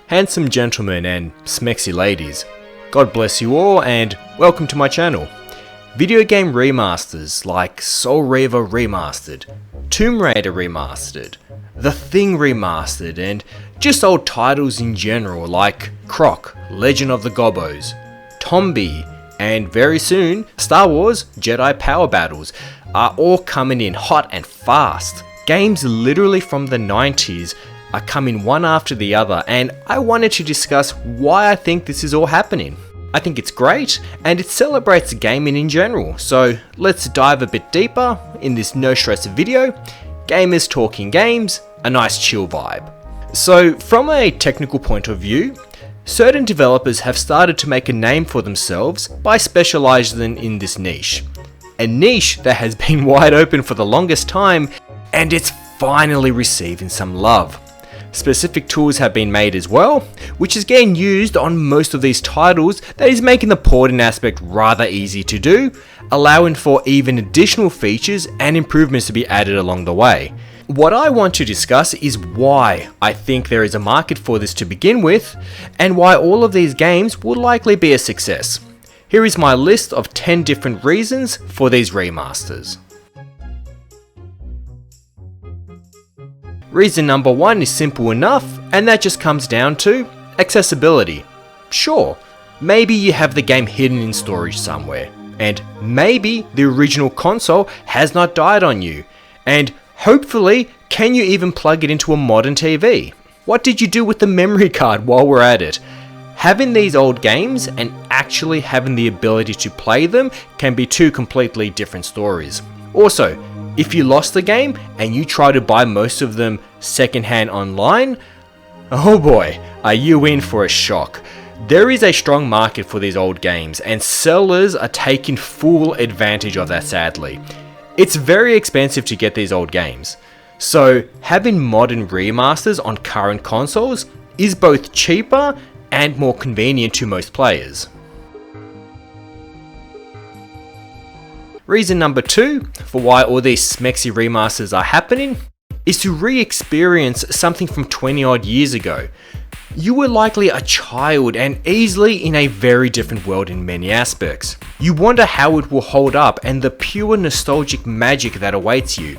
handsome gentlemen and SMEXY ladies. God bless you all and welcome to my channel. Video game remasters like Soul Reaver Remastered, Tomb Raider Remastered, The Thing Remastered, and just old titles in general like Croc, Legend of the Gobbos, Tombi, and very soon Star Wars Jedi Power Battles are all coming in hot and fast. Games literally from the 90s are coming one after the other, and I wanted to discuss why I think this is all happening. I think it's great, and it celebrates gaming in general, so let's dive a bit deeper in this no stress video. Gamers talking games, a nice chill vibe. So from a technical point of view, certain developers have started to make a name for themselves by specializing in this niche. A niche that has been wide open for the longest time, and it's finally receiving some love. Specific tools have been made as well, which is getting used on most of these titles that is making the porting aspect rather easy to do, allowing for even additional features and improvements to be added along the way. What I want to discuss is why I think there is a market for this to begin with, and why all of these games will likely be a success. Here is my list of 10 different reasons for these remasters. Reason number one is simple enough, and that just comes down to accessibility. Sure, maybe you have the game hidden in storage somewhere, and maybe the original console has not died on you, and hopefully, can you even plug it into a modern TV? What did you do with the memory card while we're at it? Having these old games and actually having the ability to play them can be two completely different stories. Also, if you lost the game and you try to buy most of them secondhand online, oh boy, are you in for a shock. There is a strong market for these old games, and sellers are taking full advantage of that sadly. It's very expensive to get these old games, so having modern remasters on current consoles is both cheaper and more convenient to most players. Reason number two for why all these SMEXY remasters are happening is to re-experience something from 20 odd years ago. You were likely a child and easily in a very different world in many aspects. You wonder how it will hold up and the pure nostalgic magic that awaits you.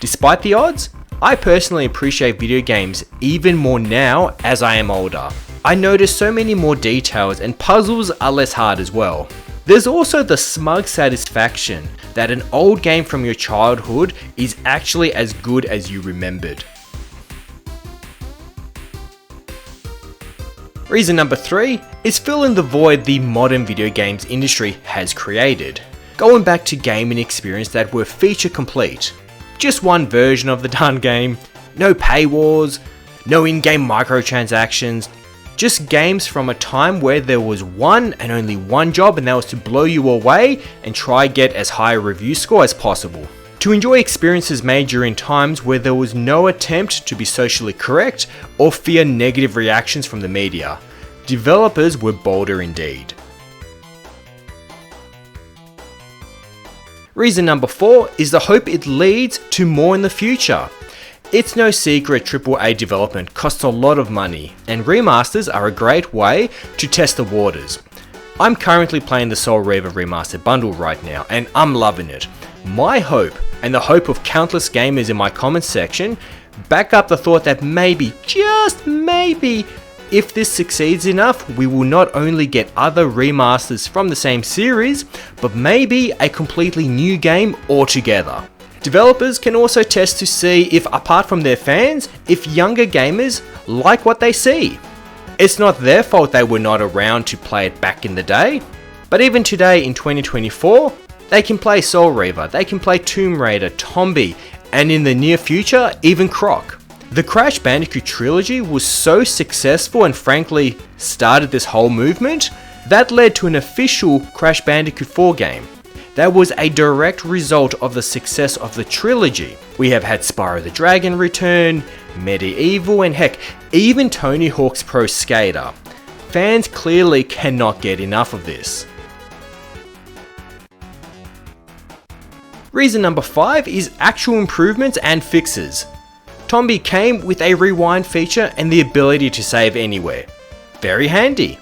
Despite the odds, I personally appreciate video games even more now as I am older. I notice so many more details and puzzles are less hard as well. There's also the smug satisfaction that an old game from your childhood is actually as good as you remembered. Reason number three is filling the void the modern video games industry has created. Going back to gaming experience that were feature complete. Just one version of the darn game, no paywalls, no in-game microtransactions, just games from a time where there was one and only one job, and that was to blow you away and try get as high a review score as possible. To enjoy experiences made during times where there was no attempt to be socially correct or fear negative reactions from the media. Developers were bolder indeed. Reason number four is the hope it leads to more in the future. It's no secret AAA development costs a lot of money, and remasters are a great way to test the waters. I'm currently playing the Soul Reaver Remastered bundle right now, and I'm loving it. My hope, and the hope of countless gamers in my comments section, back up the thought that maybe, just maybe, if this succeeds enough, we will not only get other remasters from the same series, but maybe a completely new game altogether. Developers can also test to see if, apart from their fans, if younger gamers like what they see. It's not their fault they were not around to play it back in the day, but even today in 2024, they can play Soul Reaver, they can play Tomb Raider, Tombi, and in the near future, even Croc. The Crash Bandicoot trilogy was so successful and frankly started this whole movement, that led to an official Crash Bandicoot 4 game. That was a direct result of the success of the trilogy. We have had Spyro the Dragon return, Medieval, and heck, even Tony Hawk's Pro Skater. Fans clearly cannot get enough of this. Reason number 5 is actual improvements and fixes. Tombi came with a rewind feature and the ability to save anywhere. Very handy.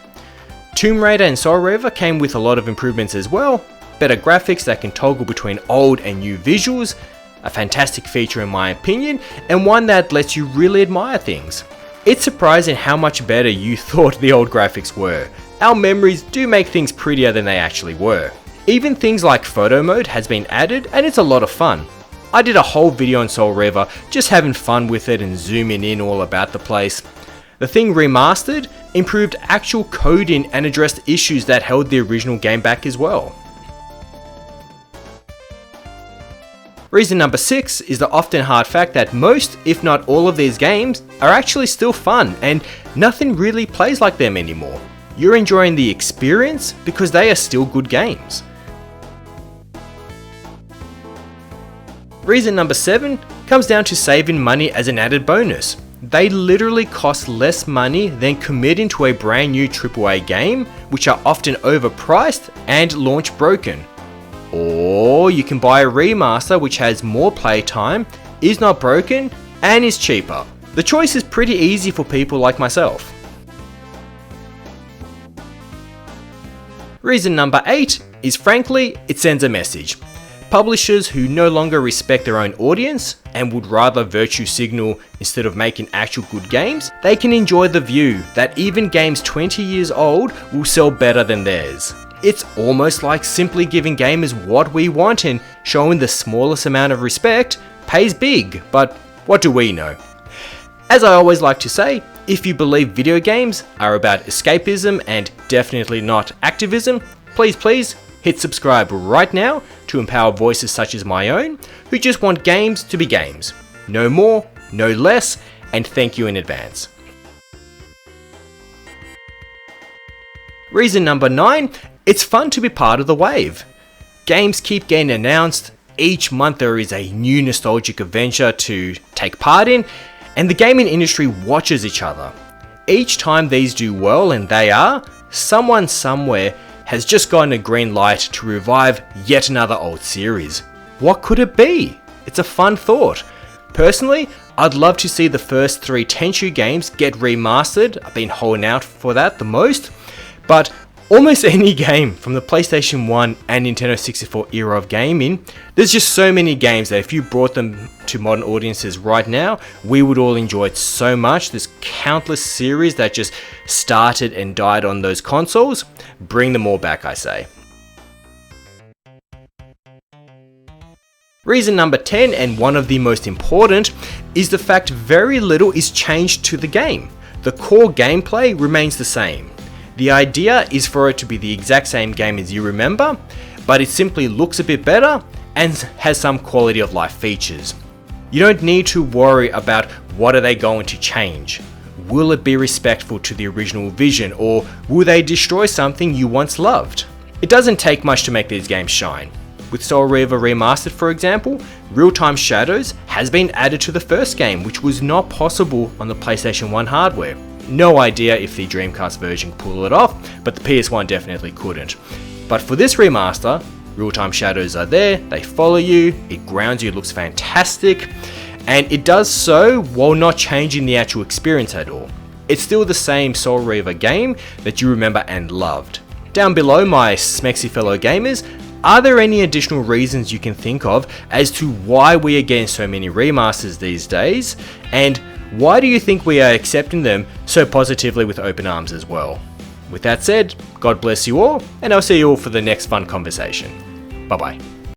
Tomb Raider and Soul Reaver came with a lot of improvements as well, better graphics that can toggle between old and new visuals, a fantastic feature in my opinion, and one that lets you really admire things. It's surprising how much better you thought the old graphics were. Our memories do make things prettier than they actually were. Even things like photo mode has been added and it's a lot of fun. I did a whole video on Soul Reaver, just having fun with it and zooming in all about the place. The thing remastered improved actual coding and addressed issues that held the original game back as well. Reason number 6 is the often hard fact that most, if not all of these games, are actually still fun and nothing really plays like them anymore. You're enjoying the experience because they are still good games. Reason number 7 comes down to saving money as an added bonus. They literally cost less money than committing to a brand new AAA game, which are often overpriced and launch broken. Or you can buy a remaster which has more playtime, is not broken, and is cheaper. The choice is pretty easy for people like myself. Reason number 8 is frankly, it sends a message. Publishers who no longer respect their own audience and would rather virtue signal instead of making actual good games, they can enjoy the view that even games 20 years old will sell better than theirs. It's almost like simply giving gamers what we want and showing the smallest amount of respect pays big, but what do we know? As I always like to say, if you believe video games are about escapism and definitely not activism, please hit subscribe right now to empower voices such as my own who just want games to be games. No more, no less, and thank you in advance. Reason number 9, it's fun to be part of the wave. Games keep getting announced, each month there is a new nostalgic adventure to take part in, and the gaming industry watches each other. Each time these do well, and they are, someone somewhere has just gotten a green light to revive yet another old series. What could it be? It's a fun thought. Personally, I'd love to see the first 3 Tenchu games get remastered. I've been holding out for that the most, but almost any game from the PlayStation 1 and Nintendo 64 era of gaming, there's just so many games that if you brought them to modern audiences right now, we would all enjoy it so much. There's countless series that just started and died on those consoles. Bring them all back, I say. Reason number 10, and one of the most important, is the fact very little is changed to the game. The core gameplay remains the same. The idea is for it to be the exact same game as you remember, but it simply looks a bit better and has some quality of life features. You don't need to worry about what are they going to change. Will it be respectful to the original vision, or will they destroy something you once loved? It doesn't take much to make these games shine. With Soul Reaver Remastered, for example, real-time shadows has been added to the first game, which was not possible on the PlayStation 1 hardware. No idea if the Dreamcast version could pull it off, but the PS1 definitely couldn't. But for this remaster, real-time shadows are there, they follow you, it grounds you, it looks fantastic, and it does so while not changing the actual experience at all. It's still the same Soul Reaver game that you remember and loved. Down below, my SMEXY fellow gamers, are there any additional reasons you can think of as to why we are getting so many remasters these days, and why do you think we are accepting them so positively with open arms as well? With that said, God bless you all, and I'll see you all for the next fun conversation. Bye bye.